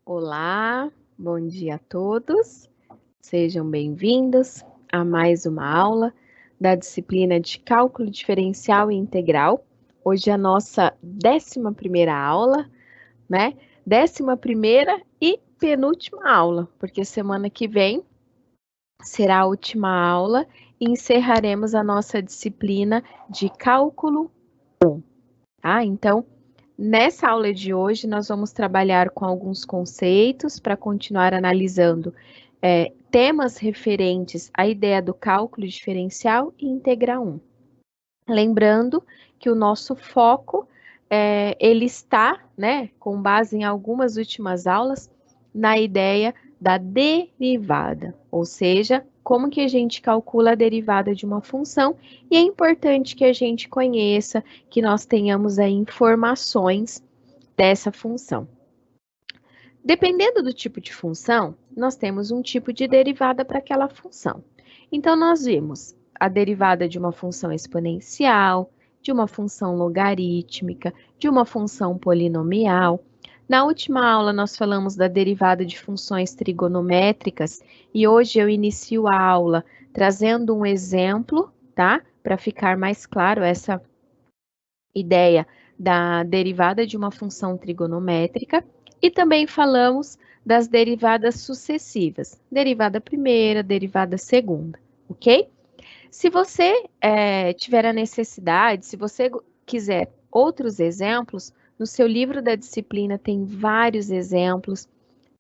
Olá, bom dia a todos. Sejam bem-vindos a mais uma aula da disciplina de Cálculo Diferencial e Integral. Hoje é a nossa 11ª aula, né? 11ª e penúltima aula, porque semana que vem será a última aula e encerraremos a nossa disciplina de Cálculo 1, tá? Então, nessa aula de hoje, nós vamos trabalhar com alguns conceitos para continuar analisando temas referentes à ideia do cálculo diferencial e integral 1. Lembrando que o nosso foco, ele está, né, com base em algumas últimas aulas, na ideia da derivada, ou seja, como que a gente calcula a derivada de uma função, e é importante que a gente conheça, que nós tenhamos aí informações dessa função. Dependendo do tipo de função, nós temos um tipo de derivada para aquela função. Então, nós vimos a derivada de uma função exponencial, de uma função logarítmica, de uma função polinomial. Na última aula, nós falamos da derivada de funções trigonométricas e hoje eu inicio a aula trazendo um exemplo, tá? Para ficar mais claro essa ideia da derivada de uma função trigonométrica. E também falamos das derivadas sucessivas, derivada primeira, derivada segunda, ok? Se você tiver a necessidade, se você quiser outros exemplos, no seu livro da disciplina tem vários exemplos,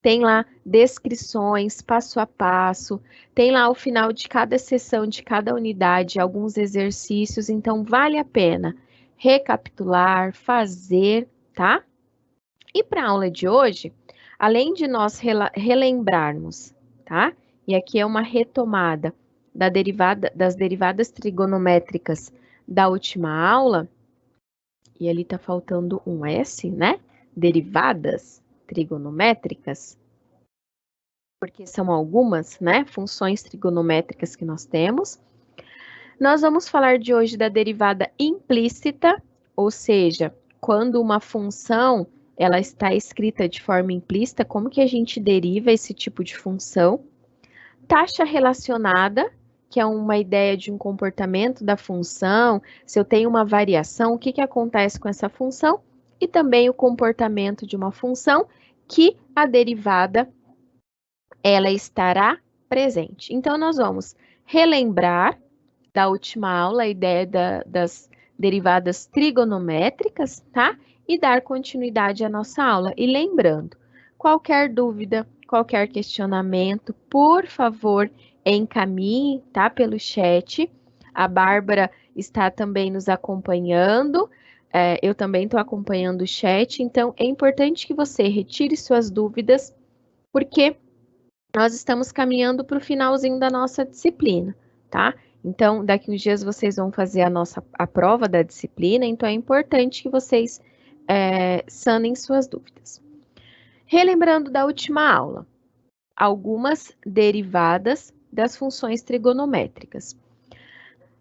tem lá descrições, passo a passo, tem lá ao final de cada sessão, de cada unidade, alguns exercícios, então vale a pena recapitular, fazer, tá? E para a aula de hoje, além de nós relembrarmos, tá? E aqui é uma retomada das derivadas trigonométricas da última aula, e ali está faltando um S, né? Derivadas trigonométricas, porque são algumas, né, funções trigonométricas que nós temos. Nós vamos falar de hoje da derivada implícita, ou seja, quando uma função ela está escrita de forma implícita, como que a gente deriva esse tipo de função? Taxa relacionada, que é uma ideia de um comportamento da função, se eu tenho uma variação, o que acontece com essa função? E também o comportamento de uma função que a derivada ela estará presente. Então, nós vamos relembrar da última aula a ideia das derivadas trigonométricas, tá? E dar continuidade à nossa aula. E lembrando, qualquer dúvida, qualquer questionamento, por favor, encaminhe, tá? Pelo chat. A Bárbara está também nos acompanhando. Eu também estou acompanhando o chat, então é importante que você retire suas dúvidas, porque nós estamos caminhando para o finalzinho da nossa disciplina, tá? Então, daqui uns dias vocês vão fazer a prova da disciplina, então é importante que vocês sanem suas dúvidas. Relembrando da última aula, algumas derivadas das funções trigonométricas.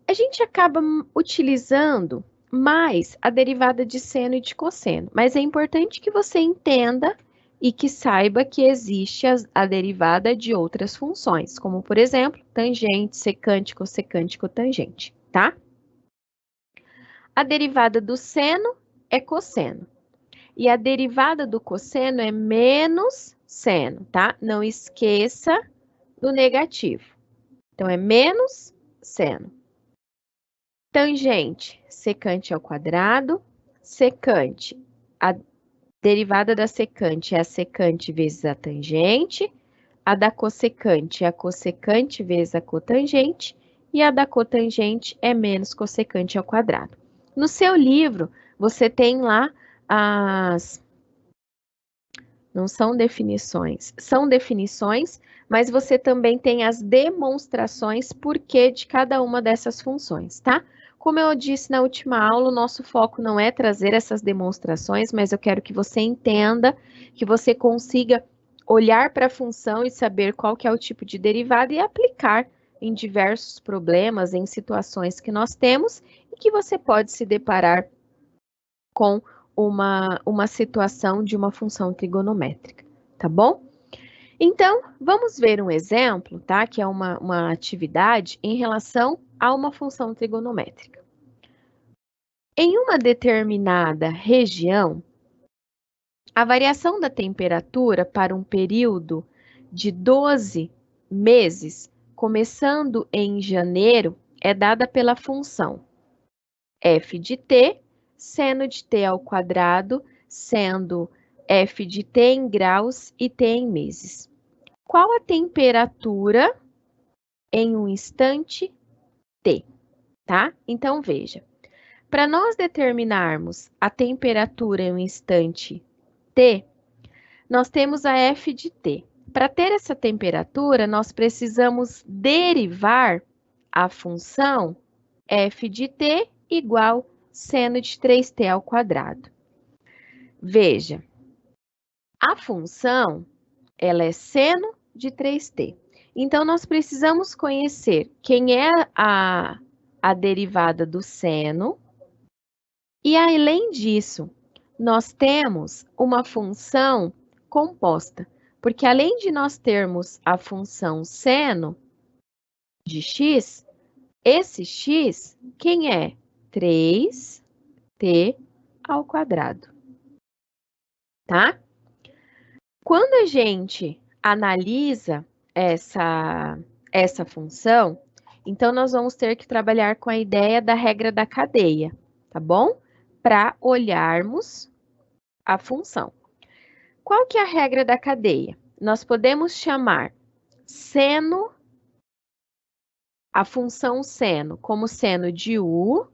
A gente acaba utilizando mais a derivada de seno e de cosseno, mas é importante que você entenda e que saiba que existe a derivada de outras funções, como, por exemplo, tangente, secante, cossecante, cotangente, tá? A derivada do seno é cosseno. E a derivada do cosseno é menos seno, tá? Não esqueça do negativo. Então, é menos seno. Tangente, secante ao quadrado. Secante, a derivada da secante é a secante vezes a tangente. A da cossecante é a cossecante vezes a cotangente. E a da cotangente é menos cossecante ao quadrado. No seu livro, você tem lá as... Não são definições, são definições, mas você também tem as demonstrações por que de cada uma dessas funções, tá? Como eu disse na última aula, o nosso foco não é trazer essas demonstrações, mas eu quero que você entenda, que você consiga olhar para a função e saber qual que é o tipo de derivada e aplicar em diversos problemas, em situações que nós temos e que você pode se deparar com uma situação de uma função trigonométrica, tá bom? Então, vamos ver um exemplo, tá? Que é uma atividade em relação a uma função trigonométrica. Em uma determinada região, a variação da temperatura para um período de 12 meses, começando em janeiro, é dada pela função f de t, seno de t ao quadrado, sendo f de t em graus e t em meses. Qual a temperatura em um instante t, tá? Então, veja, para nós determinarmos a temperatura em um instante t, nós temos a f de t. Para ter essa temperatura, nós precisamos derivar a função f de t igual seno de 3t ao quadrado. Veja, a função, ela é seno de 3t. Então, nós precisamos conhecer quem é a derivada do seno. E, além disso, nós temos uma função composta, porque além de nós termos a função seno de x, esse x, quem é? 3t ao quadrado, tá? Quando a gente analisa essa função, então nós vamos ter que trabalhar com a ideia da regra da cadeia, tá bom? Para olharmos a função. Qual que é a regra da cadeia? Nós podemos chamar seno, a função seno, como seno de u,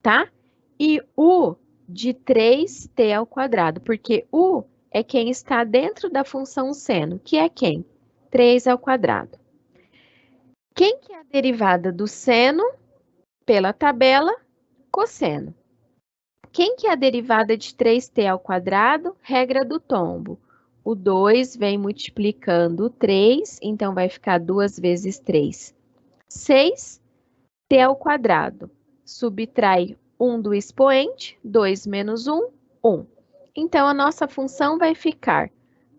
tá? E u de 3t ao quadrado, porque u é quem está dentro da função seno, que é quem? 3 ao quadrado. Quem que é a derivada do seno? Pela tabela, cosseno. Quem que é a derivada de 3t ao quadrado? Regra do tombo. O 2 vem multiplicando o 3, então vai ficar 2 vezes 3, 6. T ao quadrado. Subtrai 1 do expoente, 2 menos 1, 1. Então, a nossa função vai ficar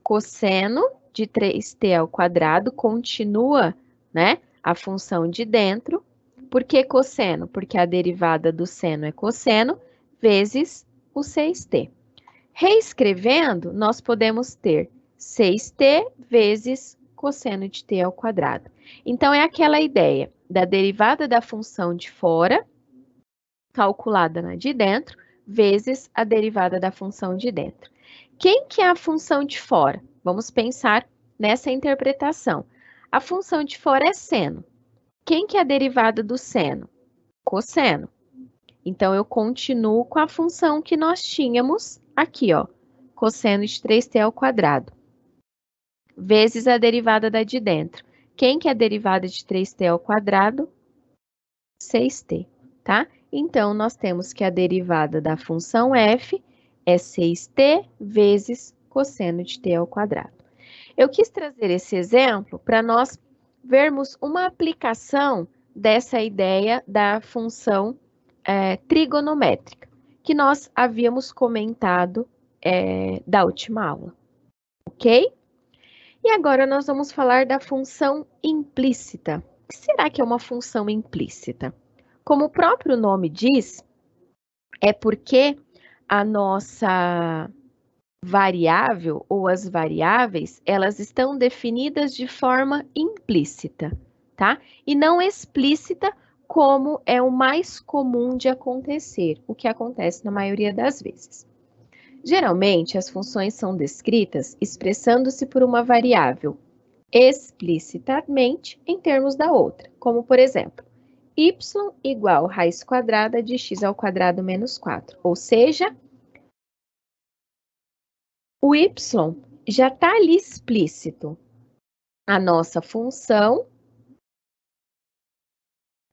cosseno de 3t ao quadrado, continua, né, a função de dentro. Por que cosseno? Porque a derivada do seno é cosseno, vezes o 6t. Reescrevendo, nós podemos ter 6t vezes cosseno de t ao quadrado. Então, é aquela ideia da derivada da função de fora, calculada na de dentro, vezes a derivada da função de dentro. Quem que é a função de fora? Vamos pensar nessa interpretação. A função de fora é seno. Quem que é a derivada do seno? Cosseno. Então, eu continuo com a função que nós tínhamos aqui, ó, cosseno de 3t ao quadrado, vezes a derivada da de dentro. Quem que é a derivada de 3t ao quadrado? 6t, tá? Então, nós temos que a derivada da função f é 6t vezes cosseno de t ao quadrado. Eu quis trazer esse exemplo para nós vermos uma aplicação dessa ideia da função trigonométrica, que nós havíamos comentado da última aula, ok? E agora nós vamos falar da função implícita. O que será que é uma função implícita? Como o próprio nome diz, é porque a nossa variável ou as variáveis, elas estão definidas de forma implícita, tá? E não explícita, como é o mais comum de acontecer, o que acontece na maioria das vezes. Geralmente, as funções são descritas expressando-se por uma variável explicitamente em termos da outra, como por exemplo, y igual raiz quadrada de x ao quadrado menos 4, ou seja, o y já está ali explícito. A nossa função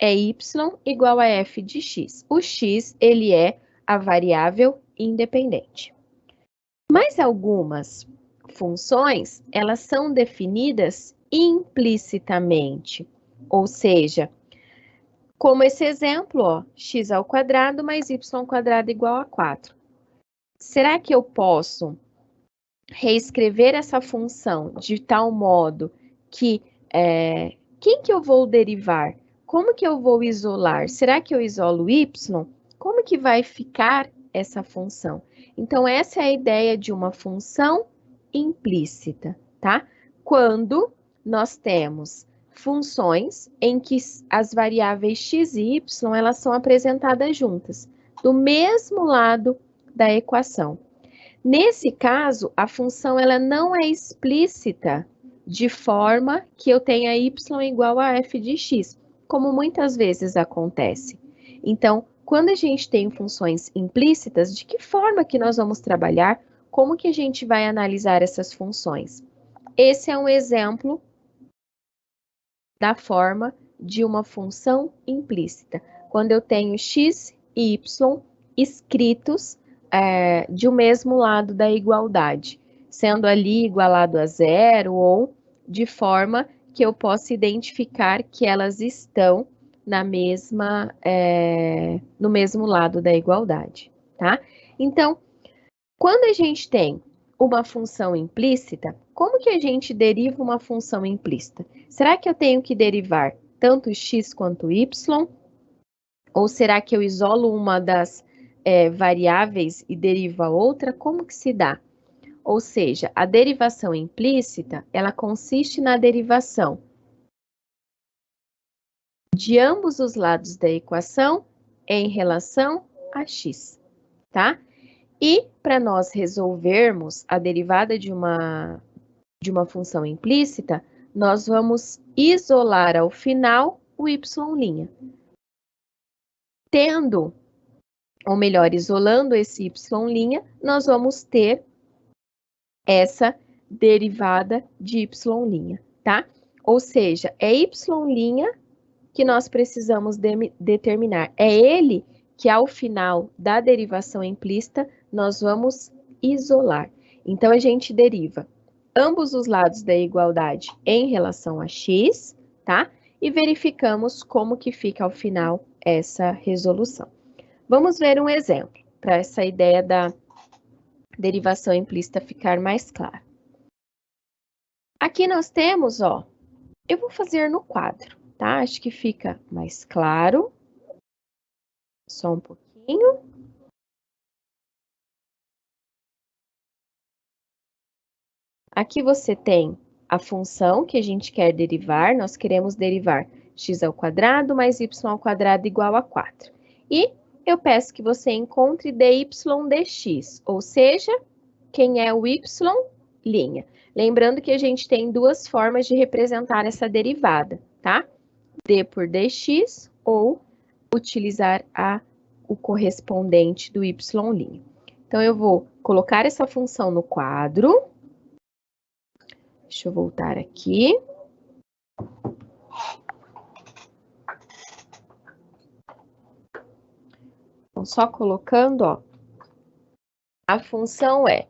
é y igual a f de x. O x, ele é a variável independente. Mas algumas funções, elas são definidas implicitamente. Ou seja, como esse exemplo, ó, x ao quadrado mais y ao quadrado igual a 4. Será que eu posso reescrever essa função de tal modo que quem que eu vou derivar? Como que eu vou isolar? Será que eu isolo y? Como que vai ficar essa função? Então, essa é a ideia de uma função implícita, tá? Quando nós temos funções em que as variáveis x e y, elas são apresentadas juntas, do mesmo lado da equação. Nesse caso, a função ela não é explícita de forma que eu tenha y igual a f de x, como muitas vezes acontece. Então, quando a gente tem funções implícitas, de que forma que nós vamos trabalhar? Como que a gente vai analisar essas funções? Esse é um exemplo da forma de uma função implícita, quando eu tenho x e y escritos de um mesmo lado da igualdade, sendo ali igualado a zero ou de forma que eu possa identificar que elas estão no mesmo lado da igualdade, tá? Então, quando a gente tem uma função implícita, como que a gente deriva uma função implícita? Será que eu tenho que derivar tanto x quanto y? Ou será que eu isolo uma das variáveis e derivo a outra? Como que se dá? Ou seja, a derivação implícita, ela consiste na derivação de ambos os lados da equação em relação a x, tá? E para nós resolvermos a derivada de uma função implícita, nós vamos isolar ao final o y'. Tendo, ou melhor, isolando esse y', nós vamos ter essa derivada de y', tá? Ou seja, é y' que nós precisamos determinar. É ele que, ao final da derivação implícita, nós vamos isolar. Então, a gente deriva ambos os lados da igualdade em relação a x, tá? E verificamos como que fica ao final essa resolução. Vamos ver um exemplo, para essa ideia da derivação implícita ficar mais clara. Aqui nós temos, ó, eu vou fazer no quadro, tá? Acho que fica mais claro. Só um pouquinho. Aqui você tem a função que a gente quer derivar. Nós queremos derivar x² mais y² igual a 4. E eu peço que você encontre dy dx, ou seja, quem é o y'. Lembrando que a gente tem duas formas de representar essa derivada, tá? D por dx ou utilizar o correspondente do y'. Então, eu vou colocar essa função no quadro. Deixa eu voltar aqui. Então, só colocando, ó, a função é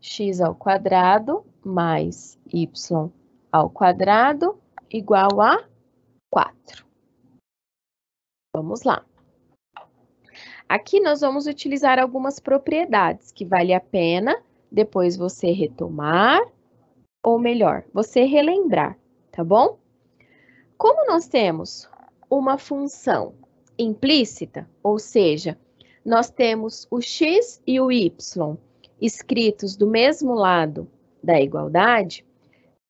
x² mais y² igual a 4. Vamos lá. Aqui nós vamos utilizar algumas propriedades que vale a pena depois você retomar, ou melhor, você relembrar, tá bom? Como nós temos uma função implícita, ou seja, nós temos o x e o y escritos do mesmo lado da igualdade,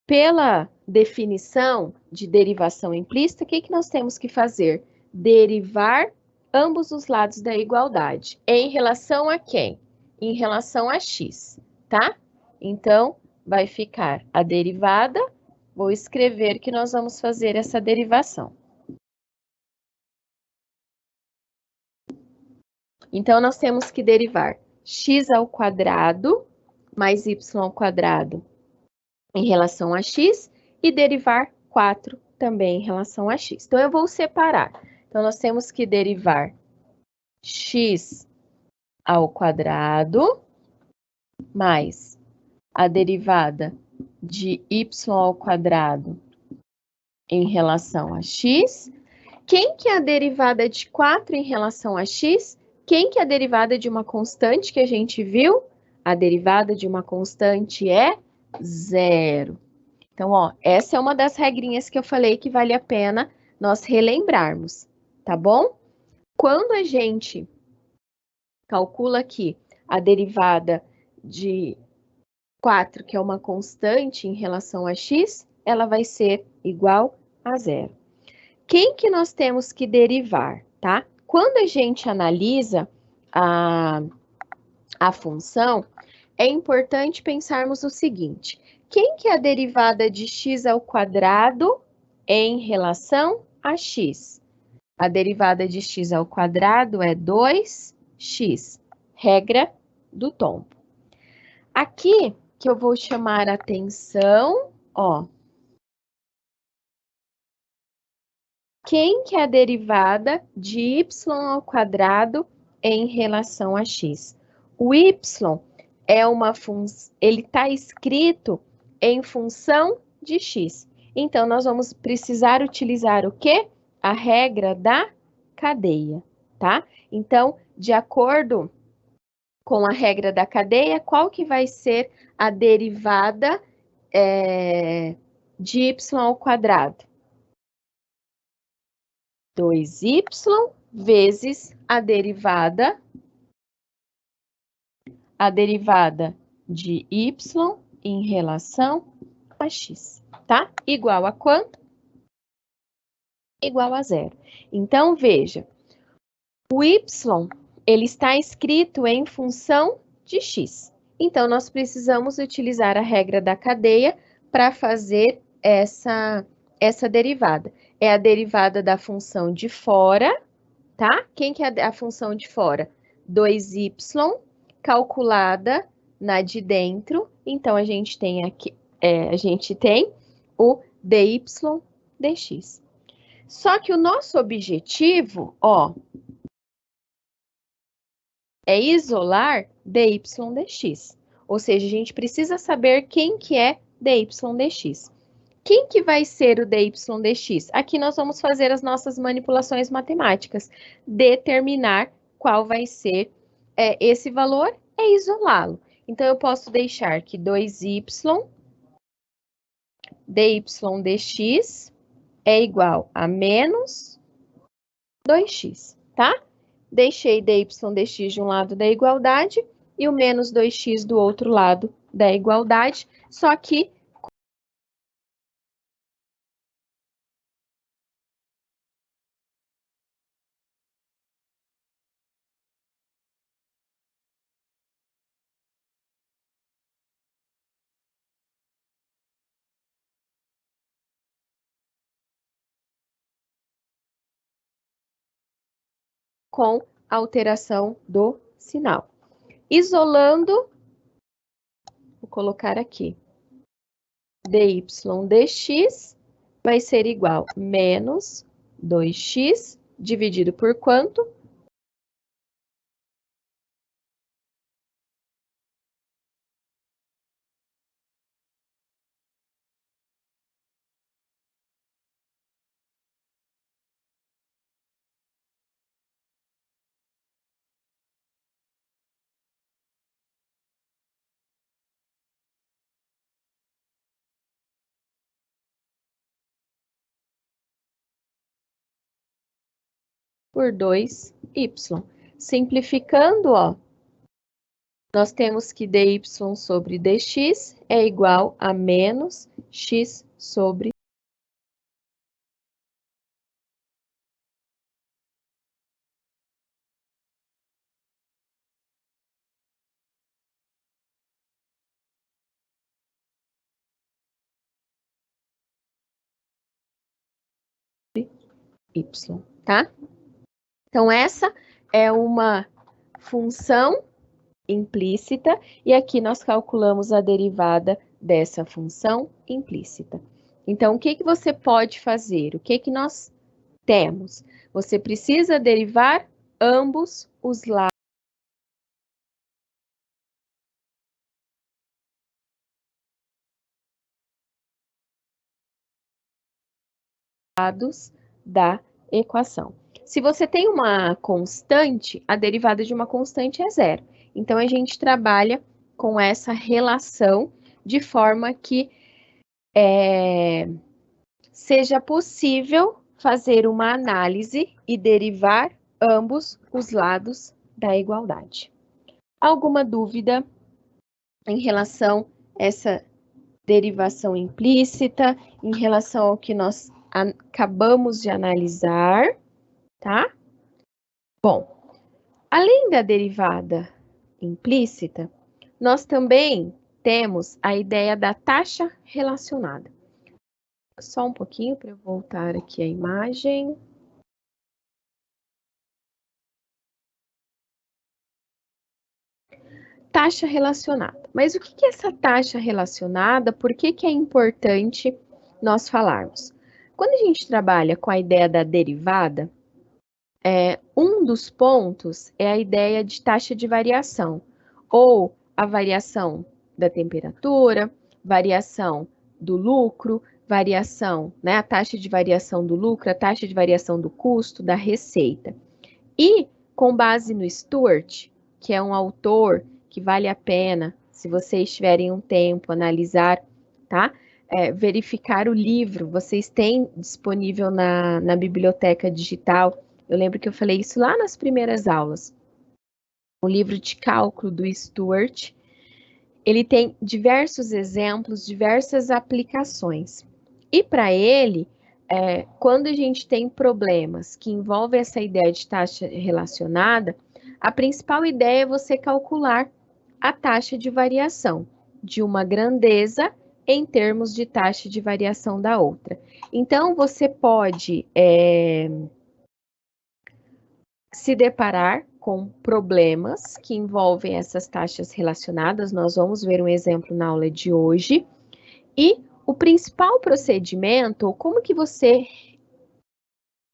pela definição de derivação implícita, o que nós temos que fazer? Derivar ambos os lados da igualdade. Em relação a quem? Em relação a x, tá? Então, vai ficar a derivada. Vou escrever que nós vamos fazer essa derivação. Então, nós temos que derivar x² mais y² em relação a x e derivar 4 também em relação a x. Então, eu vou separar. Então, nós temos que derivar x² mais a derivada de y² em relação a x. Quem que é a derivada de 4 em relação a x? Quem que é a derivada de uma constante que a gente viu? A derivada de uma constante é zero. Então, ó, essa é uma das regrinhas que eu falei que vale a pena nós relembrarmos, tá bom? Quando a gente calcula aqui a derivada de 4, que é uma constante em relação a x, ela vai ser igual a zero. Quem que nós temos que derivar, tá? Quando a gente analisa a função, é importante pensarmos o seguinte: quem que é a derivada de x ao quadrado em relação a x? A derivada de x ao quadrado é 2x, regra do tombo. Aqui que eu vou chamar a atenção, ó. Quem que é a derivada de y ao quadrado em relação a x? O y é uma função, ele está escrito em função de x. Então, nós vamos precisar utilizar o quê? A regra da cadeia, tá? Então, de acordo com a regra da cadeia, qual que vai ser a derivada de y ao quadrado? 2y vezes a derivada de y em relação a x, tá? Igual a quanto? Igual a zero. Então, veja, o y, ele está escrito em função de x. Então, nós precisamos utilizar a regra da cadeia para fazer essa derivada. É a derivada da função de fora, tá? Quem que é a função de fora? 2y calculada na de dentro. Então, a gente tem aqui, o dy dx. Só que o nosso objetivo, ó, é isolar dy dx. Ou seja, a gente precisa saber quem que é dy dx. Quem que vai ser o dy dx? Aqui nós vamos fazer as nossas manipulações matemáticas, determinar qual vai ser esse valor e isolá-lo. Então, eu posso deixar que 2y dy dx é igual a menos 2x, tá? Deixei dy dx de um lado da igualdade e o menos 2x do outro lado da igualdade, só que com alteração do sinal. Isolando, vou colocar aqui, dy dx vai ser igual a menos 2x dividido por quanto? Por 2y. Simplificando, ó, nós temos que dy sobre dx é igual a menos x sobre y, tá? Então, essa é uma função implícita e aqui nós calculamos a derivada dessa função implícita. Então, o que que você pode fazer? O que que nós temos? Você precisa derivar ambos os lados da equação. Se você tem uma constante, a derivada de uma constante é zero. Então, a gente trabalha com essa relação de forma que seja possível fazer uma análise e derivar ambos os lados da igualdade. Alguma dúvida em relação a essa derivação implícita, em relação ao que nós acabamos de analisar, tá? Bom, além da derivada implícita, nós também temos a ideia da taxa relacionada. Só um pouquinho para eu voltar aqui a imagem. Taxa relacionada. Mas o que é essa taxa relacionada? Por que é importante nós falarmos? Quando a gente trabalha com a ideia da derivada, um dos pontos é a ideia de taxa de variação, ou a variação da temperatura, variação do lucro, variação, né, a taxa de variação do lucro, a taxa de variação do custo, da receita. E, com base no Stewart, que é um autor que vale a pena, se vocês tiverem um tempo, analisar, tá? Verificar o livro, vocês têm disponível na biblioteca digital. Eu lembro que eu falei isso lá nas primeiras aulas. O livro de cálculo do Stewart, ele tem diversos exemplos, diversas aplicações. E para ele, quando a gente tem problemas que envolvem essa ideia de taxa relacionada, a principal ideia é você calcular a taxa de variação de uma grandeza em termos de taxa de variação da outra. Então, você pode se deparar com problemas que envolvem essas taxas relacionadas. Nós vamos ver um exemplo na aula de hoje. E o principal procedimento, como que você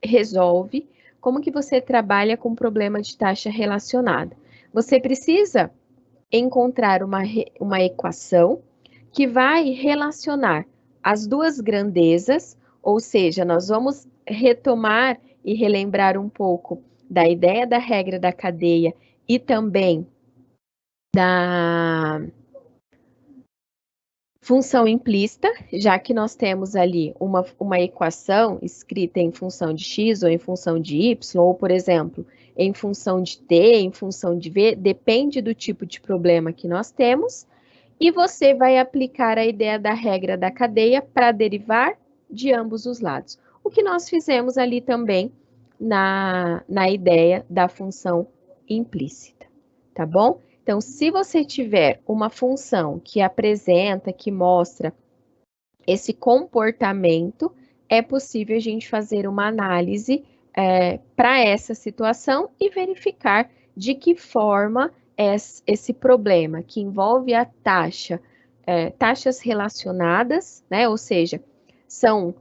resolve, como que você trabalha com problema de taxa relacionada? Você precisa encontrar uma equação que vai relacionar as duas grandezas, ou seja, nós vamos retomar e relembrar um pouco da ideia da regra da cadeia e também da função implícita, já que nós temos ali uma equação escrita em função de x ou em função de y, ou, por exemplo, em função de t, em função de v, depende do tipo de problema que nós temos, e você vai aplicar a ideia da regra da cadeia para derivar de ambos os lados. O que nós fizemos ali também na ideia da função implícita, tá bom? Então, se você tiver uma função que apresenta, que mostra esse comportamento, é possível a gente fazer uma análise para essa situação e verificar de que forma esse problema que envolve a taxas relacionadas, né? Ou seja, são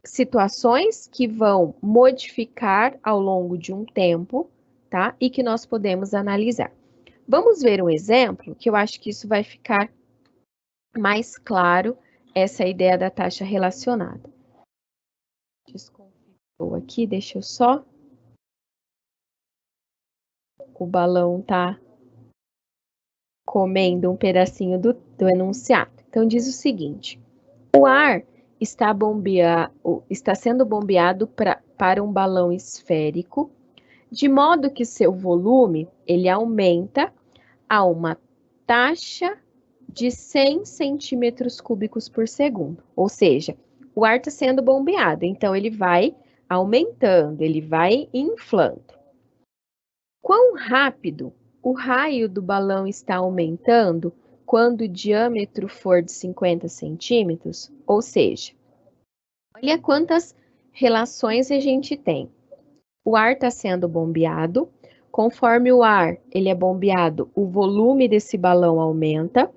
situações que vão modificar ao longo de um tempo, tá? E que nós podemos analisar. Vamos ver um exemplo, que eu acho que isso vai ficar mais claro, essa ideia da taxa relacionada. Desconfigurou aqui, deixa eu só. O balão tá comendo um pedacinho do enunciado. Então, diz o seguinte: o ar está sendo bombeado para um balão esférico, de modo que seu volume ele aumenta a uma taxa de 100 centímetros cúbicos por segundo. Ou seja, o ar está sendo bombeado, então ele vai aumentando, ele vai inflando. Quão rápido o raio do balão está aumentando quando o diâmetro for de 50 centímetros? Ou seja, olha quantas relações a gente tem. O ar está sendo bombeado, conforme o ar ele é bombeado, o volume desse balão aumenta.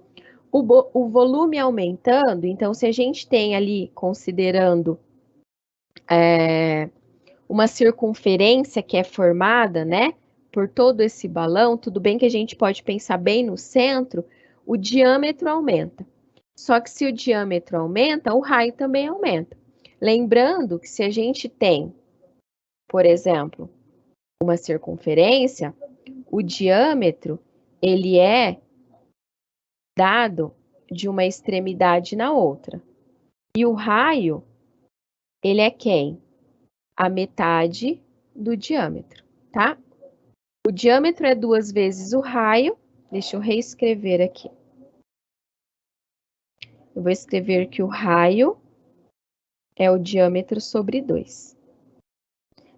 O volume aumentando, então, se a gente tem ali, considerando uma circunferência que é formada, né, por todo esse balão, tudo bem que a gente pode pensar bem no centro, o diâmetro aumenta. Só que se o diâmetro aumenta, o raio também aumenta. Lembrando que se a gente tem, por exemplo, uma circunferência, o diâmetro, ele é dado de uma extremidade na outra. E o raio, ele é quem? A metade do diâmetro, tá? O diâmetro é 2 vezes o raio. Deixa eu reescrever aqui. Eu vou escrever que o raio é o diâmetro sobre 2.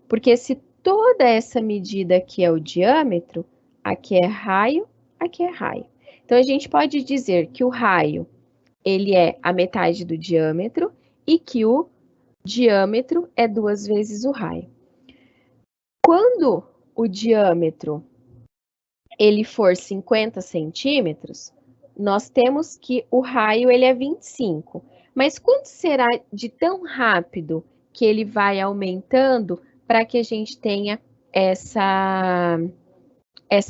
Porque se toda essa medida aqui é o diâmetro, aqui é raio, aqui é raio. Então, a gente pode dizer que o raio, ele é a metade do diâmetro e que o diâmetro é 2 vezes o raio. Quando o diâmetro ele for 50 centímetros, nós temos que o raio ele é 25. Mas quanto será de tão rápido que ele vai aumentando para que a gente tenha essa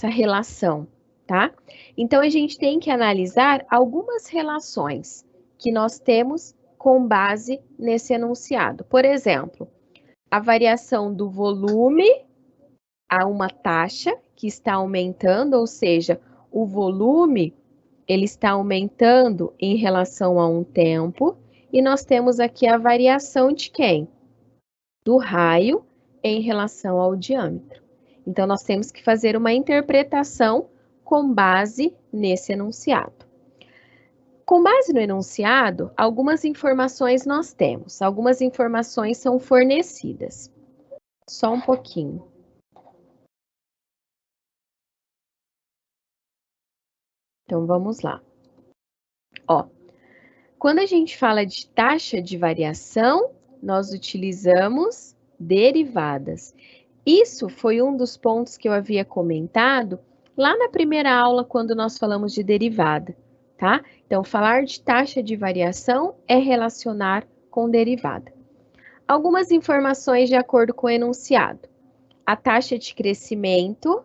relação, tá? Então, a gente tem que analisar algumas relações que nós temos com base nesse enunciado. Por exemplo, a variação do volume a uma taxa que está aumentando, ou seja, o volume ele está aumentando em relação a um tempo, e nós temos aqui a variação de quem? Do raio em relação ao diâmetro. Então, nós temos que fazer uma interpretação com base nesse enunciado. Com base no enunciado, algumas informações nós temos, algumas informações são fornecidas. Só um pouquinho. Então, vamos lá. Ó, quando a gente fala de taxa de variação, nós utilizamos derivadas. Isso foi um dos pontos que eu havia comentado lá na primeira aula, quando nós falamos de derivada, tá? Então, falar de taxa de variação é relacionar com derivada. Algumas informações de acordo com o enunciado. A taxa de crescimento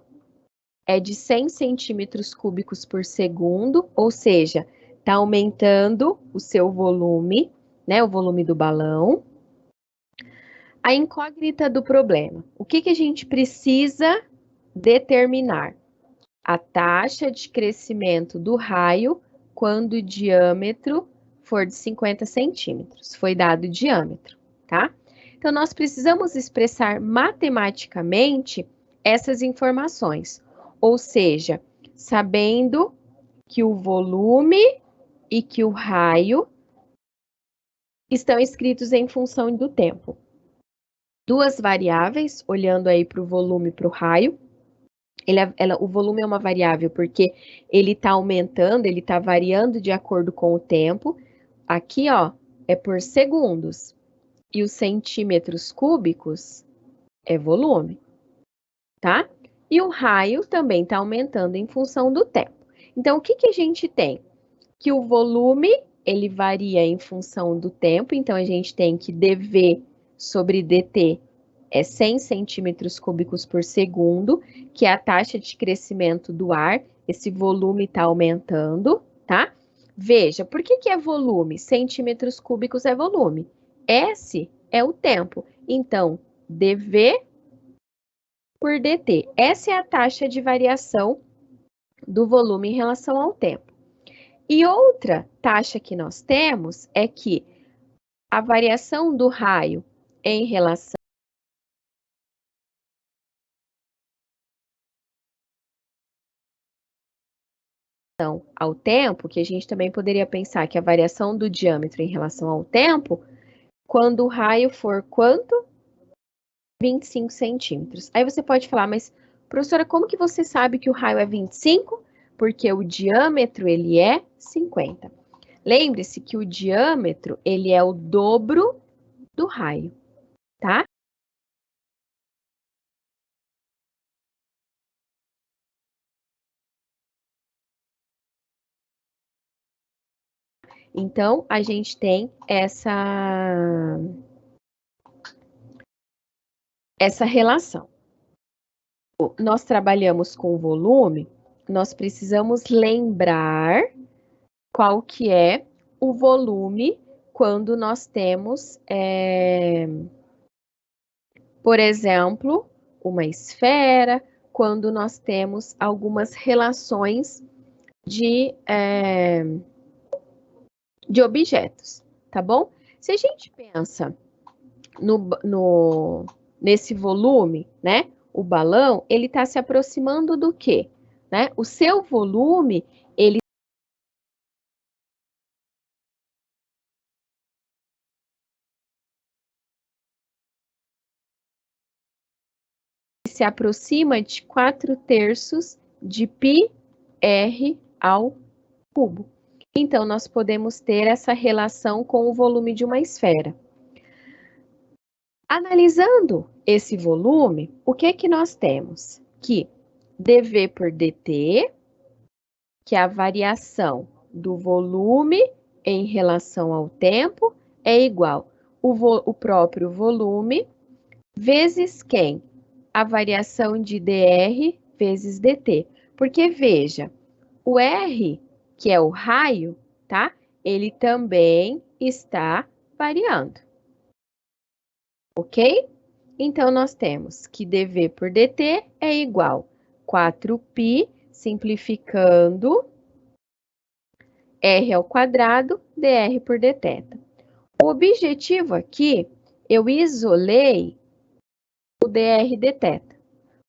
é de 100 centímetros cúbicos por segundo, ou seja, está aumentando o seu volume, né, o volume do balão. A incógnita do problema. O que a gente precisa determinar? A taxa de crescimento do raio quando o diâmetro for de 50 centímetros. Foi dado o diâmetro, tá? Então, nós precisamos expressar matematicamente essas informações. Ou seja, sabendo que o volume e que o raio estão escritos em função do tempo. Duas variáveis, olhando aí para o volume e para o raio. O volume é uma variável porque ele está aumentando, ele está variando de acordo com o tempo. Aqui, ó, é por segundos. E os centímetros cúbicos é volume, tá? E o raio também está aumentando em função do tempo. Então, o que a gente tem? Que o volume, ele varia em função do tempo, então a gente tem que dV sobre dt é 100 centímetros cúbicos por segundo, que é a taxa de crescimento do ar, esse volume está aumentando, tá? Veja, por que é volume? Centímetros cúbicos é volume. S é o tempo, então dV por dt. Essa é a taxa de variação do volume em relação ao tempo. E outra taxa que nós temos é que a variação do raio em relação ao tempo, que a gente também poderia pensar que a variação do diâmetro em relação ao tempo, quando o raio for quanto? 25 centímetros. Aí você pode falar, mas professora, como que você sabe que o raio é 25? Porque o diâmetro, ele é 50. Lembre-se que o diâmetro, ele é o dobro do raio, tá? Então, a gente tem essa relação. Nós trabalhamos com volume, nós precisamos lembrar qual que é o volume quando nós temos, por exemplo, uma esfera, quando nós temos algumas relações de objetos, tá bom? Se a gente pensa nesse volume, né? O balão, ele está se aproximando do quê? Né? O seu volume, ele se aproxima de 4/3 de πr ao cubo. Então, nós podemos ter essa relação com o volume de uma esfera. Analisando esse volume, o que que nós temos? Que dV por dt, que é a variação do volume em relação ao tempo, é igual o próprio volume vezes quem? A variação de dr vezes dt. Porque, veja, o R, que é o raio, tá? Ele também está variando. Ok? Então, nós temos que dV por dt é igual a 4π, simplificando, r ao quadrado, dr por dθ. O objetivo aqui, eu isolei o dr dθ,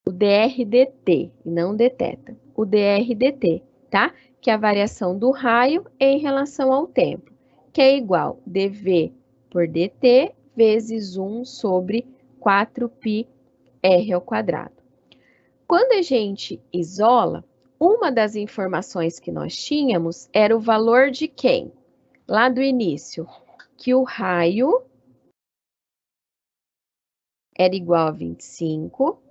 o dr dt, e não dθ, o dr dt, tá? Que é a variação do raio em relação ao tempo, que é igual a dV por dt vezes 1 sobre 4π r ao quadrado. Quando a gente isola, uma das informações que nós tínhamos era o valor de quem? Lá do início, que o raio era igual a 25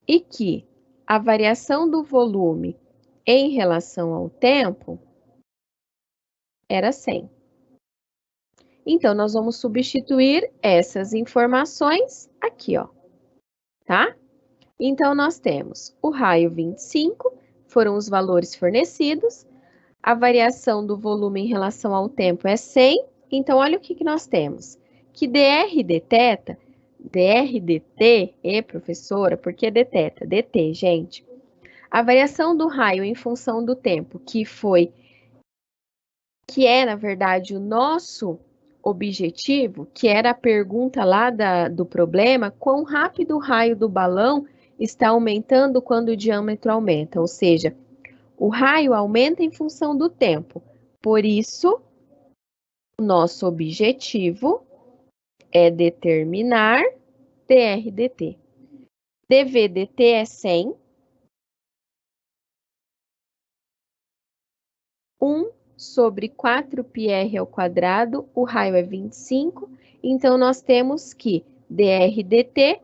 e que a variação do volume em relação ao tempo era 100. Então, nós vamos substituir essas informações aqui, ó, tá? Então, nós temos o raio 25, foram os valores fornecidos, a variação do volume em relação ao tempo é 100, então olha o que que nós temos, que dr dθ, dr dt, professora, por que dθ? dt, gente. A variação do raio em função do tempo, que é, na verdade, o nosso objetivo, que era a pergunta lá do problema, quão rápido o raio do balão está aumentando quando o diâmetro aumenta, ou seja, o raio aumenta em função do tempo. Por isso, o nosso objetivo é determinar dr dt. dV dt é 100. 1 sobre 4πr ao quadrado, o raio é 25, então nós temos que dr dt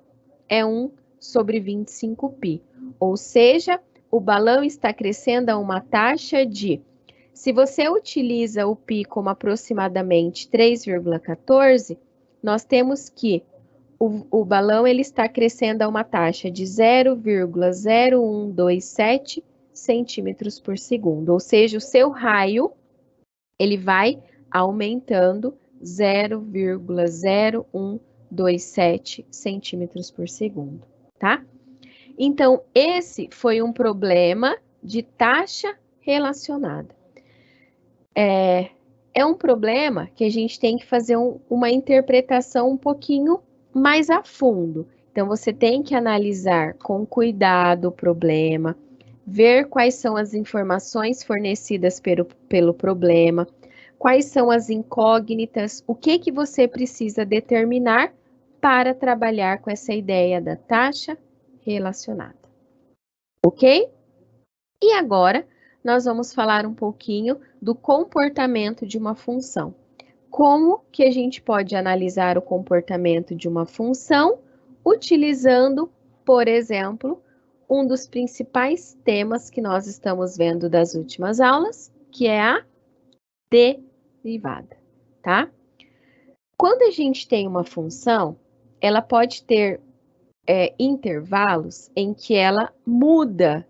é 1 sobre 25π, ou seja, o balão está crescendo a uma taxa de, se você utiliza o π como aproximadamente 3,14, nós temos que o balão ele está crescendo a uma taxa de 0,0127 centímetros por segundo, ou seja, o seu raio ele vai aumentando 0,0127 centímetros por segundo, tá? Então, esse foi um problema de taxa relacionada. É um problema que a gente tem que fazer uma interpretação um pouquinho mais a fundo. Então, você tem que analisar com cuidado o problema, ver quais são as informações fornecidas pelo problema, quais são as incógnitas, o que que você precisa determinar para trabalhar com essa ideia da taxa relacionada. Ok? E agora, nós vamos falar um pouquinho do comportamento de uma função. Como que a gente pode analisar o comportamento de uma função utilizando, por exemplo, um dos principais temas que nós estamos vendo das últimas aulas, que é a derivada, tá? Quando a gente tem uma função, ela pode ter intervalos em que ela muda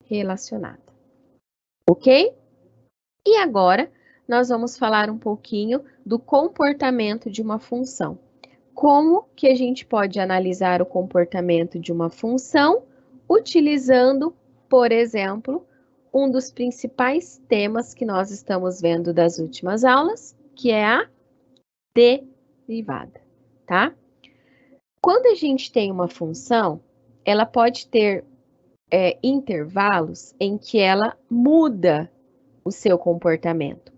relacionada. Ok? E agora, nós vamos falar um pouquinho do comportamento de uma função. Como que a gente pode analisar o comportamento de uma função utilizando, por exemplo, um dos principais temas que nós estamos vendo das últimas aulas, que é a derivada, tá? Quando a gente tem uma função, ela pode ter intervalos em que ela muda o seu comportamento.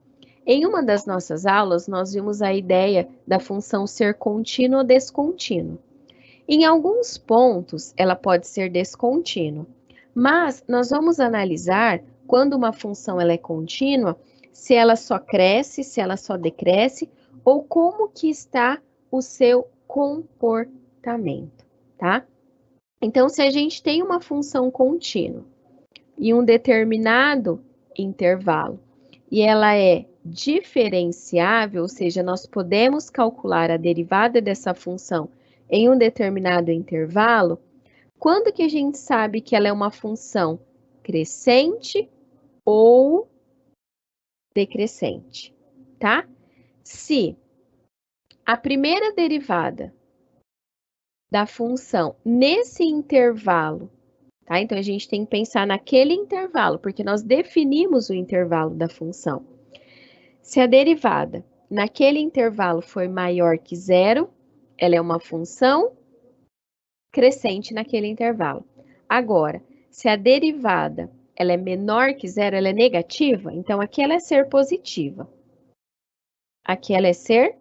Em uma das nossas aulas, nós vimos a ideia da função ser contínua ou descontínua. Em alguns pontos, ela pode ser descontínua, mas nós vamos analisar quando uma função ela é contínua, se ela só cresce, se ela só decresce, ou como que está o seu comportamento, tá? Então, se a gente tem uma função contínua e um determinado intervalo, e ela é diferenciável, ou seja, nós podemos calcular a derivada dessa função em um determinado intervalo, quando que a gente sabe que ela é uma função crescente ou decrescente, tá? Se a primeira derivada da função nesse intervalo, tá? Então, a gente tem que pensar naquele intervalo, porque nós definimos o intervalo da função. Se a derivada naquele intervalo for maior que zero, ela é uma função crescente naquele intervalo. Agora, se a derivada ela é menor que zero, ela é negativa, então aqui ela é ser positiva. Aqui ela é ser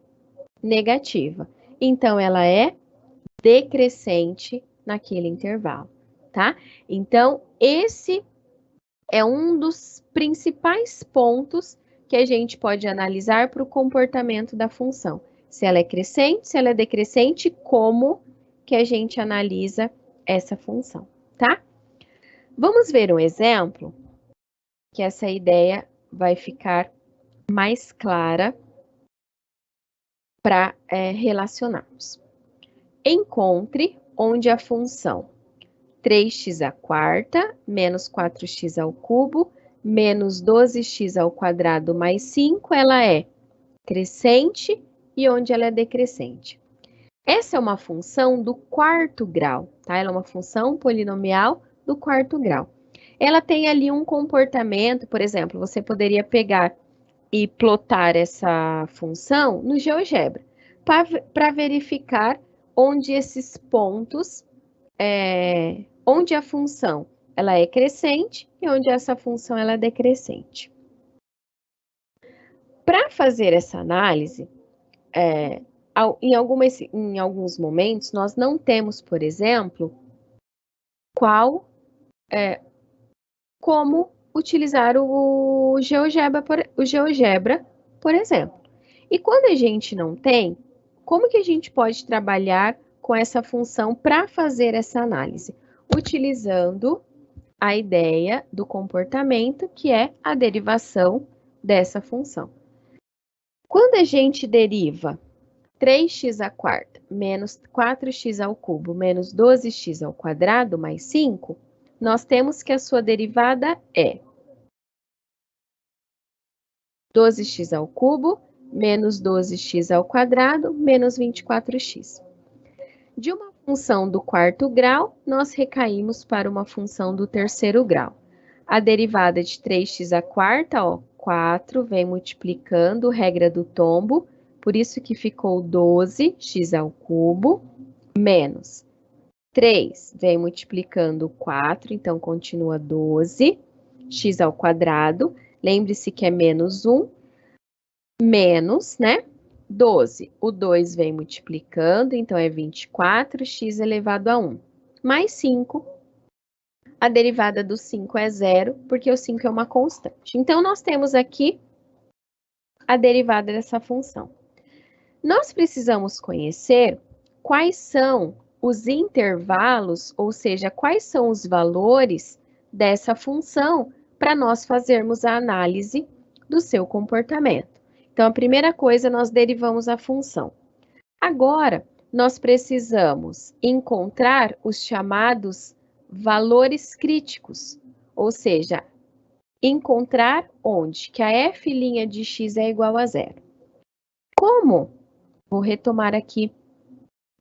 negativa. Então, ela é decrescente naquele intervalo, tá? Então, esse é um dos principais pontos que a gente pode analisar para o comportamento da função. Se ela é crescente, se ela é decrescente, como que a gente analisa essa função, tá? Vamos ver um exemplo, que essa ideia vai ficar mais clara para relacionarmos. Encontre onde a função 3x² menos 4x³ menos 12x² mais 5, ela é crescente e onde ela é decrescente. Essa é uma função do quarto grau, tá? Ela é uma função polinomial do quarto grau. Ela tem ali um comportamento, por exemplo, você poderia pegar e plotar essa função no GeoGebra, para verificar onde esses pontos, onde a função ela é crescente e onde essa função ela é decrescente. Para fazer essa análise, em alguns momentos, nós não temos, por exemplo, como utilizar o GeoGebra, por exemplo. E quando a gente não tem, como que a gente pode trabalhar com essa função para fazer essa análise? Utilizando a ideia do comportamento, que é a derivação dessa função. Quando a gente deriva 3x² menos 4x³ menos 12x² mais 5, nós temos que a sua derivada é 12x³ menos 12x² menos 24x. De uma função do quarto grau, nós recaímos para uma função do terceiro grau. A derivada de 3x², 4, vem multiplicando, regra do tombo, por isso que ficou 12x³ menos 3, vem multiplicando 4, então continua 12x². Lembre-se que é menos 1, menos, né? 12. O 2 vem multiplicando, então é 24x elevado a 1. Mais 5. A derivada do 5 é 0, porque o 5 é uma constante. Então, nós temos aqui a derivada dessa função. Nós precisamos conhecer quais são os intervalos, ou seja, quais são os valores dessa função para nós fazermos a análise do seu comportamento. Então, a primeira coisa, nós derivamos a função. Agora, nós precisamos encontrar os chamados valores críticos. Ou seja, encontrar onde que a f' de x é igual a zero. Como? Vou retomar aqui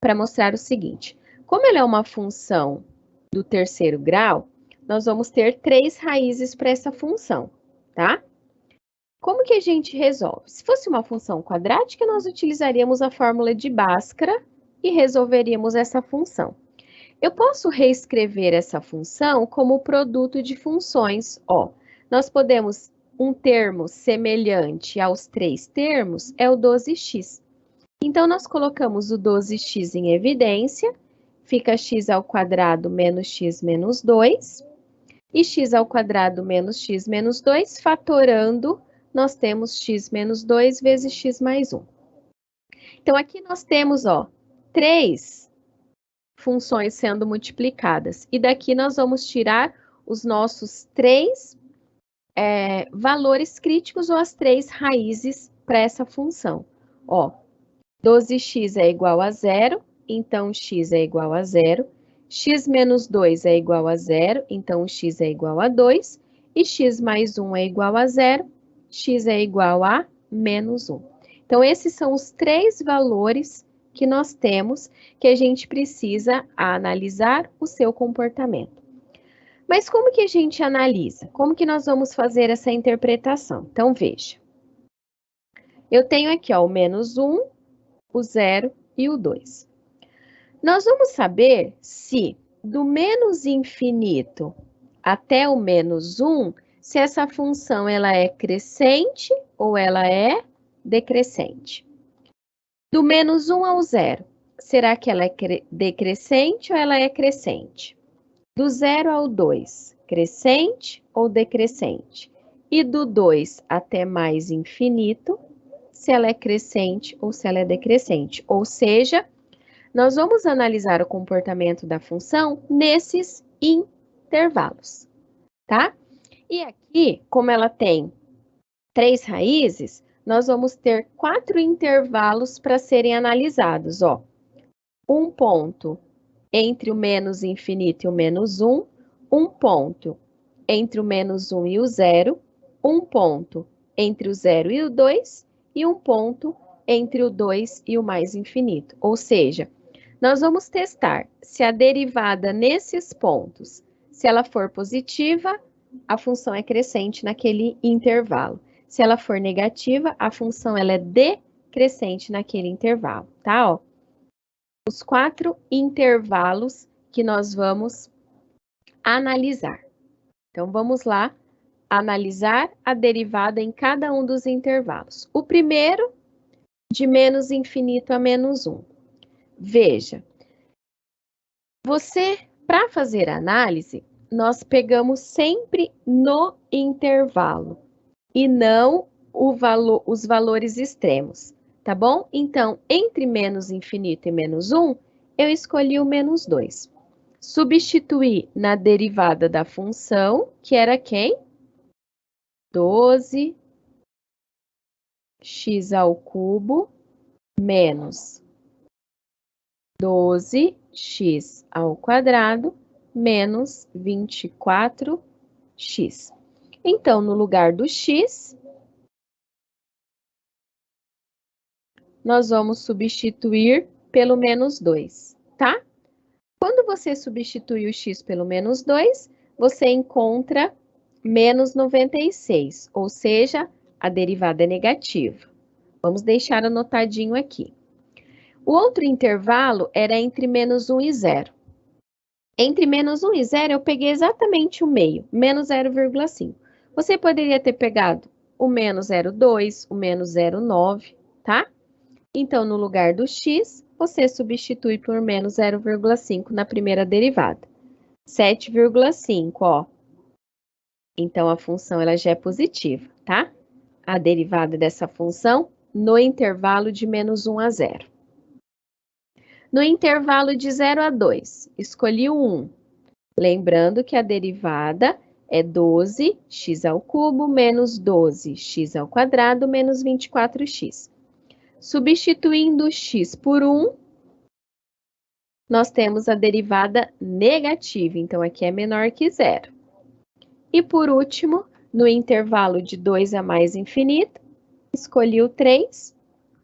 para mostrar o seguinte. Como ela é uma função do terceiro grau, nós vamos ter 3 raízes para essa função, tá? Como que a gente resolve? Se fosse uma função quadrática, nós utilizaríamos a fórmula de Bhaskara e resolveríamos essa função. Eu posso reescrever essa função como produto de funções. Ó, nós podemos, um termo semelhante aos 3 termos é o 12x. Então, nós colocamos o 12x em evidência, fica x ao quadrado menos x menos 2, e x ao quadrado menos x menos 2, fatorando, nós temos x menos 2 vezes x mais 1. Então, aqui nós temos, ó, 3 funções sendo multiplicadas. E daqui nós vamos tirar os nossos 3 valores críticos ou as 3 raízes para essa função. Ó, 12x é igual a 0, então x é igual a 0. X menos 2 é igual a 0, então x é igual a 2. E x mais 1 é igual a 0, x é igual a menos 1. Então, esses são os 3 valores que nós temos que a gente precisa analisar o seu comportamento. Mas como que a gente analisa? Como que nós vamos fazer essa interpretação? Então, veja. Eu tenho aqui, ó, o menos 1, o 0 e o 2. Nós vamos saber se do menos infinito até o menos 1, se essa função ela é crescente ou ela é decrescente. Do menos 1 ao 0, será que ela é decrescente ou ela é crescente? Do 0 ao 2, crescente ou decrescente? E do 2 até mais infinito, se ela é crescente ou se ela é decrescente. Ou seja, nós vamos analisar o comportamento da função nesses intervalos, tá? E aqui, como ela tem 3 raízes, nós vamos ter 4 intervalos para serem analisados, ó. Um ponto entre o menos infinito e o menos 1, um ponto entre o menos 1 e o 0, um ponto entre o 0 e o 2, e um ponto entre o 2 e o mais infinito. Ou seja, nós vamos testar se a derivada nesses pontos, se ela for positiva, a função é crescente naquele intervalo. Se ela for negativa, a função ela é decrescente naquele intervalo, tá? Ó, os 4 intervalos que nós vamos analisar. Então, vamos lá analisar a derivada em cada um dos intervalos. O primeiro, de menos infinito a menos 1. Veja, para fazer a análise, nós pegamos sempre no intervalo e não os valores extremos, tá bom? Então, entre menos infinito e menos 1, eu escolhi o menos 2. Substituí na derivada da função, que era quem? 12x ao cubo menos 12x ao quadrado menos 24x. Então, no lugar do x, nós vamos substituir pelo menos 2, tá? Quando você substitui o x pelo menos 2, você encontra menos 96, ou seja, a derivada é negativa. Vamos deixar anotadinho aqui. O outro intervalo era entre menos 1 e 0. Entre menos 1 e 0, eu peguei exatamente o meio, menos 0,5. Você poderia ter pegado o menos 0,2, o menos 0,9, tá? Então, no lugar do x, você substitui por menos 0,5 na primeira derivada. 7,5, ó. Então, a função ela já é positiva, tá? A derivada dessa função no intervalo de menos 1 a 0. No intervalo de 0 a 2, escolhi o 1. Lembrando que a derivada é 12x ao cubo menos 12x ao quadrado menos 24x. Substituindo x por 1, nós temos a derivada negativa, então aqui é menor que 0. E por último, no intervalo de 2 a mais infinito, escolhi o 3.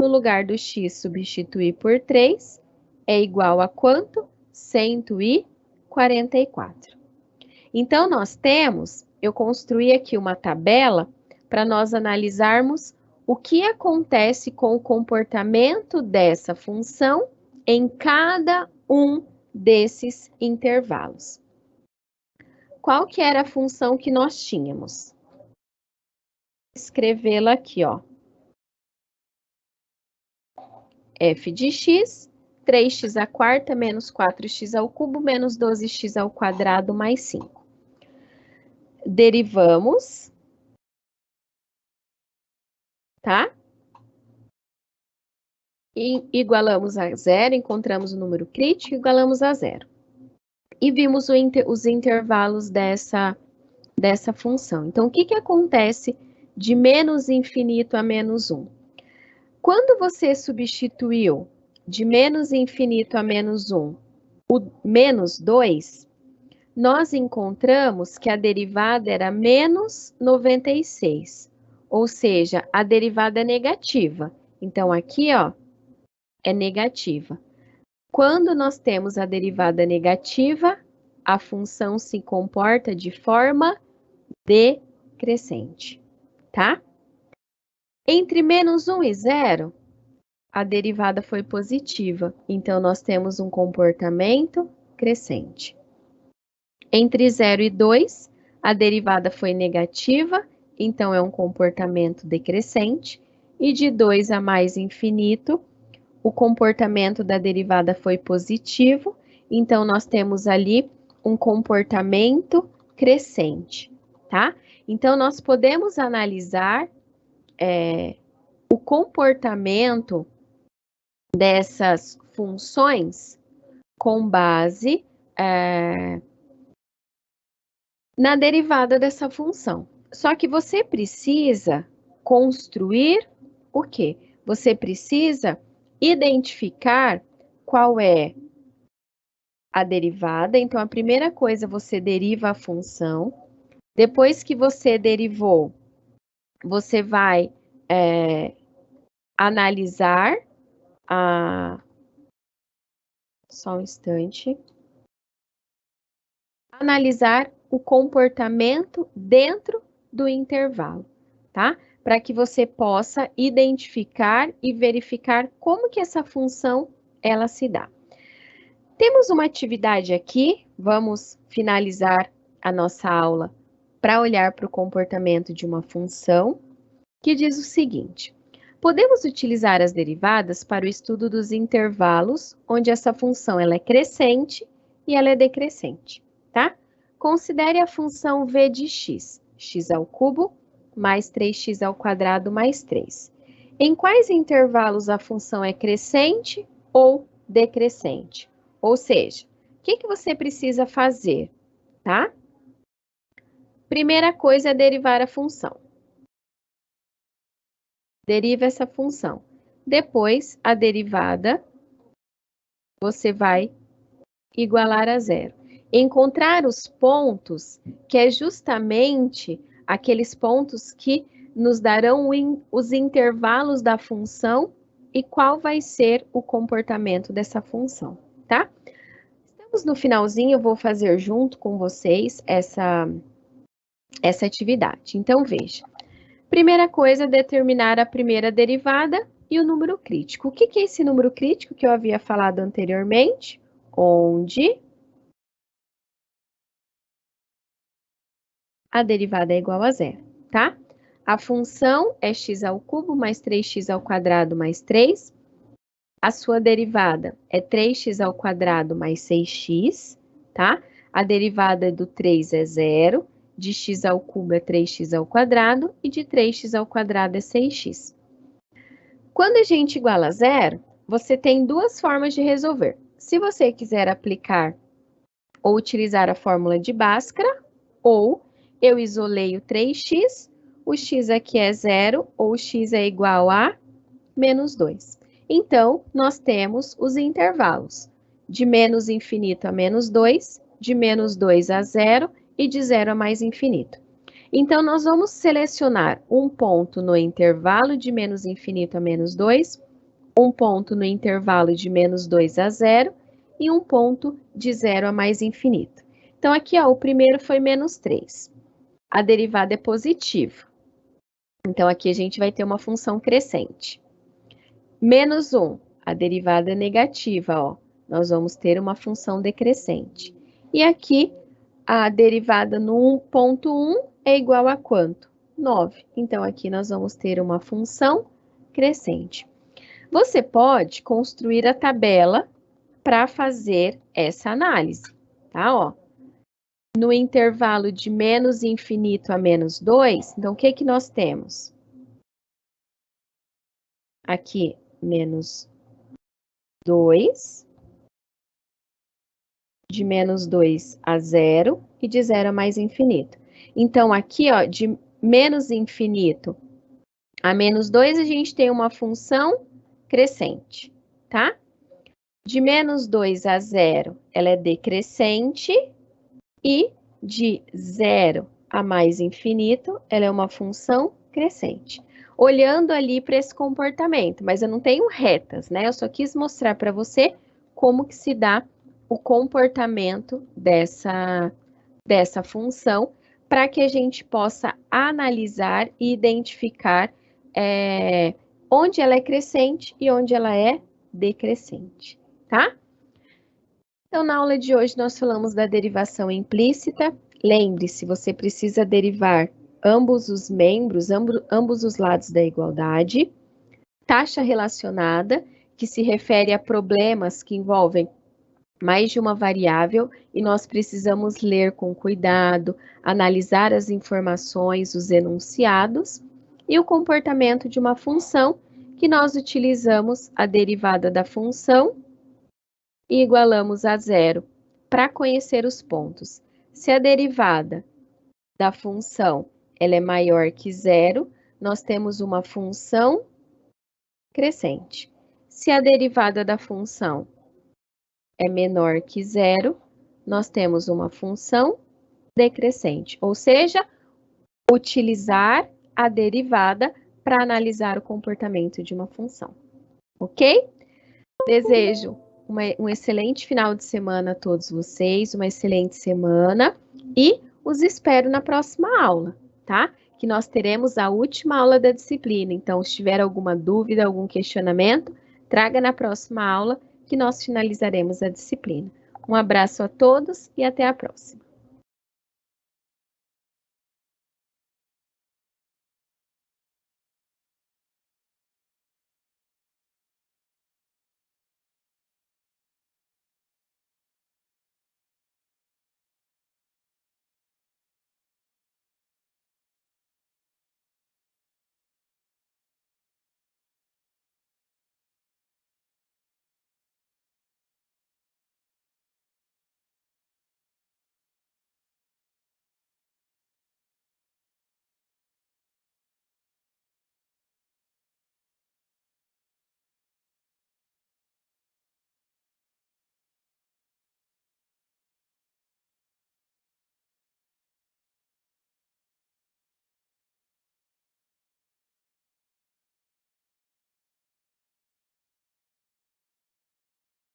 No lugar do x, substituir por 3. É igual a quanto? 144. Então, eu construí aqui uma tabela para nós analisarmos o que acontece com o comportamento dessa função em cada um desses intervalos. Qual que era a função que nós tínhamos? Escrevê-la aqui, ó. F de x, 3x à quarta menos 4x ao cubo menos 12x ao quadrado mais 5. Derivamos, tá? E igualamos a zero, encontramos o número crítico, igualamos a zero. E vimos os intervalos dessa função. Então, o que acontece de menos infinito a menos 1? Quando você substituiu de menos infinito a menos 1 o menos 2, nós encontramos que a derivada era menos 96, ou seja, a derivada é negativa. Então, aqui, ó, é negativa. Quando nós temos a derivada negativa, a função se comporta de forma decrescente, tá? Entre menos 1 e 0, a derivada foi positiva, então nós temos um comportamento crescente. Entre 0 e 2, a derivada foi negativa, então é um comportamento decrescente. E de 2 a mais infinito, o comportamento da derivada foi positivo, então nós temos ali um comportamento crescente, tá? Então, nós podemos analisar o comportamento dessas funções com base na derivada dessa função. Só que você precisa construir o quê? Você precisa identificar qual é a derivada. Então, a primeira coisa, você deriva a função. Depois que você derivou, você vai analisar só um instante. Analisar o comportamento dentro do intervalo, tá? Para que você possa identificar e verificar como que essa função ela se dá. Temos uma atividade aqui, vamos finalizar a nossa aula para olhar para o comportamento de uma função, que diz o seguinte: podemos utilizar as derivadas para o estudo dos intervalos, onde essa função ela é crescente e ela é decrescente, tá? Considere a função v de x, x ao cubo mais 3x ao quadrado mais 3. Em quais intervalos a função é crescente ou decrescente? Ou seja, o que você precisa fazer, tá? Primeira coisa é derivar a função. Deriva essa função. Depois, a derivada, você vai igualar a zero. Encontrar os pontos, que é justamente aqueles pontos que nos darão os intervalos da função e qual vai ser o comportamento dessa função, tá? Estamos no finalzinho, eu vou fazer junto com vocês essa atividade. Então, veja. Primeira coisa, determinar a primeira derivada e o número crítico. O que é esse número crítico que eu havia falado anteriormente? Onde a derivada é igual a zero, tá? A função é x ao cubo mais 3x ao quadrado mais 3. A sua derivada é 3x ao quadrado mais 6x, tá? A derivada do 3 é zero. De x ao cubo é 3x ao quadrado e de 3x ao quadrado é 6x. Quando a gente iguala a zero, você tem duas formas de resolver. Se você quiser aplicar ou utilizar a fórmula de Bhaskara, ou eu isolei o 3x, o x aqui é zero, ou o x é igual a menos 2. Então, nós temos os intervalos de menos infinito a menos 2, de menos 2 a 0, e de 0 a mais infinito. Então, nós vamos selecionar um ponto no intervalo de menos infinito a menos 2, um ponto no intervalo de menos 2 a 0 e um ponto de 0 a mais infinito. Então, aqui, ó, o primeiro foi menos 3. A derivada é positiva. Então, aqui a gente vai ter uma função crescente. Menos 1, a derivada é negativa, ó. Nós vamos ter uma função decrescente. E aqui, a derivada no 1.1 é igual a quanto? 9. Então, aqui nós vamos ter uma função crescente. Você pode construir a tabela para fazer essa análise, tá? Ó, no intervalo de menos infinito a menos 2, então, o que que nós temos? Aqui, menos 2, de menos 2 a 0 e de 0 a mais infinito. Então, aqui, ó, de menos infinito a menos 2, a gente tem uma função crescente, tá? De menos 2 a 0, ela é decrescente, e de 0 a mais infinito, ela é uma função crescente. Olhando ali para esse comportamento, mas eu não tenho retas, né? Eu só quis mostrar para você como que se dá o comportamento dessa função, para que a gente possa analisar e identificar onde ela é crescente e onde ela é decrescente, tá? Então, na aula de hoje, nós falamos da derivação implícita. Lembre-se, você precisa derivar ambos os membros, ambos os lados da igualdade. Taxa relacionada, que se refere a problemas que envolvem mais de uma variável e nós precisamos ler com cuidado, analisar as informações, os enunciados, e o comportamento de uma função, que nós utilizamos a derivada da função e igualamos a 0 para conhecer os pontos. Se a derivada da função ela é maior que 0, nós temos uma função crescente. Se a derivada da função é menor que 0, nós temos uma função decrescente, ou seja, utilizar a derivada para analisar o comportamento de uma função. Ok? Desejo um excelente final de semana a todos vocês, uma excelente semana e os espero na próxima aula, tá? Que nós teremos a última aula da disciplina, então se tiver alguma dúvida, algum questionamento, traga na próxima aula que nós finalizaremos a disciplina. Um abraço a todos e até a próxima.